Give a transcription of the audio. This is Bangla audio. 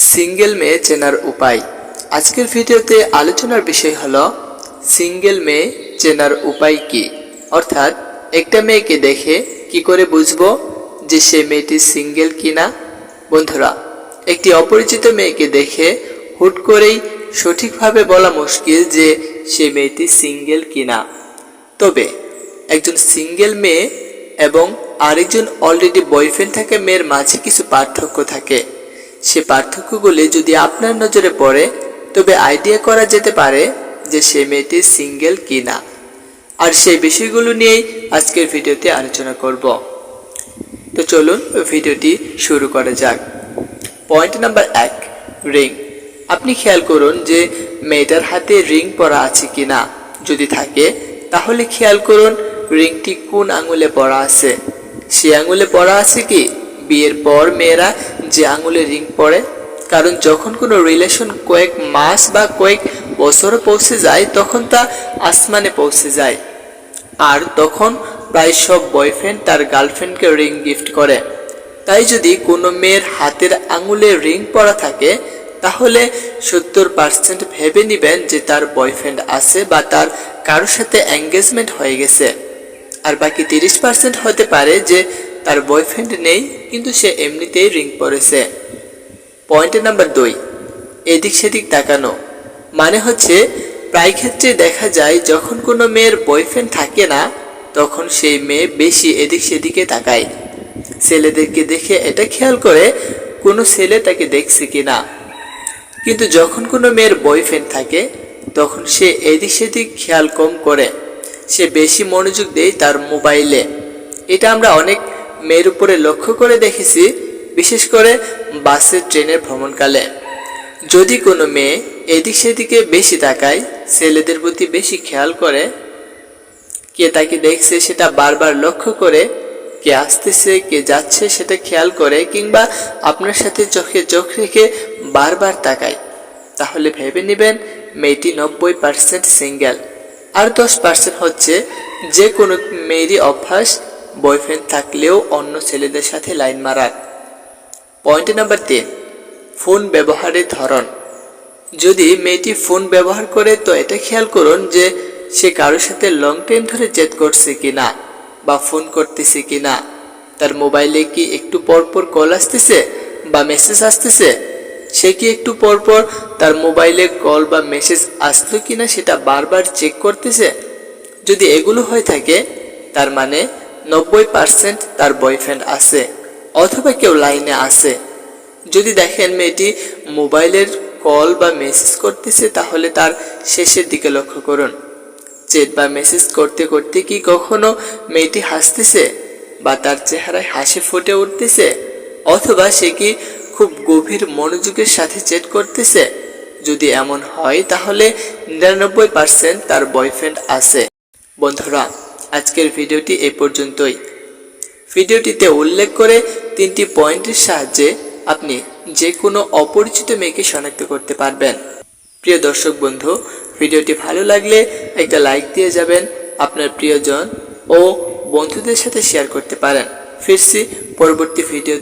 সিঙ্গেল মেয়ে চেনার উপায়। আজকের ভিডিওতে আলোচনার বিষয় হলো সিঙ্গেল মেয়ে চেনার উপায় কি, অর্থাৎ একটা মেয়েকে দেখে কি করে বুঝবো যে সে মেয়েটি সিঙ্গেল কিনা। বন্ধুরা, একটি অপরিচিত মেয়েকে দেখে হুট করেই সঠিকভাবে বলা মুশকিল যে সে মেয়েটি সিঙ্গেল কিনা। তবে একজন সিঙ্গেল মেয়ে এবং আরেকজন অলরেডি বয়ফ্রেন্ড থাকা মেয়ের মাঝে কিছু পার্থক্য থাকে। সে পার্থক্যগুলি যদি আপনার নজরে পড়ে তবে আইডিয়া করা যেতে পারে যে সে মেয়েটি সিঙ্গেল কিনা। আর সেই বিষয়গুলো নিয়েই আজকের ভিডিওতে আলোচনা করব। তো চলুন ভিডিওটি শুরু করা যাক। Point number 1, ring. আপনি খেয়াল করুন যে মেয়েটার হাতে রিং পরা আছে কিনা। যদি থাকে তাহলে খেয়াল করুন রিংটি কোন আঙুলে পরা আছে। সে আঙুলে পরা আছে কি বিয়ের পর মেয়েরা যে আঙুলে রিং পরে। কারণ যখন কোনো রিলেশন কয়েক মাস বা কয়েক বছর পৌঁছে যায় তখন তা আসমানে পৌঁছে যায়, আর তখন প্রায় সব বয়ফ্রেন্ড তার গার্লফ্রেন্ডকে রিং গিফট করে। তাই যদি কোনো মেয়ের হাতের আঙুলে রিং পরা থাকে তাহলে 70% ভেবে নেবেন যে তার বয়ফ্রেন্ড আছে বা তার কারোর সাথে এঙ্গেজমেন্ট হয়ে গেছে। আর বাকি 30% হতে পারে যে তার বয়ফ্রেন্ড নেই কিন্তু সে এমনিতেই রিং পরেছে। পয়েন্ট নাম্বার 2, এদিক সেদিক তাকানো। মানে হচ্ছে প্রায় ক্ষেত্রে দেখা যায় যখন কোনো মেয়ের বয়ফ্রেন্ড থাকে না তখন সেই মেয়ে বেশি এদিক সেদিকে তাকায়। ছেলেদেরকে দেখে এটা খেয়াল করে কোনো ছেলে তাকে দেখছে কিনা। কিন্তু যখন কোনো মেয়ের বয়ফ্রেন্ড থাকে তখন সে এদিক সেদিক খেয়াল কম করে, সে বেশি মনোযোগ দেয় তার মোবাইলে। এটা আমরা অনেক মেয়ের উপরে লক্ষ্য করে দেখেছি, বিশেষ করে বাসে ট্রেনের ভ্রমণকালে। যদি কোনো মেয়ে এদিক সেদিকে বেশি তাকায়, ছেলেদের প্রতি বেশি খেয়াল করে, কে তাকে দেখছে সেটা বারবার লক্ষ্য করে, কে আসতেছে কে যাচ্ছে সেটা খেয়াল করে, কিংবা আপনার সাথে চোখে চোখ রেখে বারবার তাকায়, তাহলে ভেবে নেবেন মেয়েটি 90% সিঙ্গেল। আর 10% হচ্ছে যে কোনো মেয়েরই অভ্যাস বয়ফ্রেন্ড থাকলেও অন্য ছেলেদের সাথে লাইন মারার। পয়েন্ট নাম্বার 3, ফোন ব্যবহারের ধরন। যদি মেয়েটি ফোন ব্যবহার করে তো এটা খেয়াল করুন যে সে কারোর সাথে লং টাইম ধরে চ্যাট করছে কিনা বা ফোন করতেছে কিনা। তার মোবাইলে কি একটু পরপর কল আসতেছে বা মেসেজ আসতেছে, সে কি একটু পরপর তার মোবাইলে কল বা মেসেজ আসলো কিনা সেটা বারবার চেক করতেছে। যদি এগুলো হয়ে থাকে তার মানে 90% তার বয়ফ্রেন্ড আছে অথবা কেউ লাইনে আছে। যদি দেখেন মেয়েটি মোবাইলের কল বা মেসেজ করতেছে তাহলে তার শেষের দিকে লক্ষ্য করুন। চ্যাট বা মেসেজ করতে করতে কি কখনো মেয়েটি হাসতেছে বা তার চেহারায় হাসি ফুটে উঠতেছে, অথবা সে কি খুব গভীর মনোযোগের সাথে চ্যাট করতেছে। যদি এমন হয় তাহলে 99% তার বয়ফ্রেন্ড আছে। বন্ধুরা, আজকের ভিডিওটি এ পর্যন্তই। ভিডিওটিতে উল্লেখ করে 3টি পয়েন্টের সাহায্যে আপনি যে কোনো অপরিচিত মেয়েকে শনাক্ত করতে পারবেন। প্রিয় দর্শক বন্ধু, ভিডিওটি ভালো লাগলে একটা লাইক দিয়ে যাবেন, আপনার প্রিয়জন ও বন্ধুদের সাথে শেয়ার করতে পারেন। ফিরছি পরবর্তী ভিডিওতে।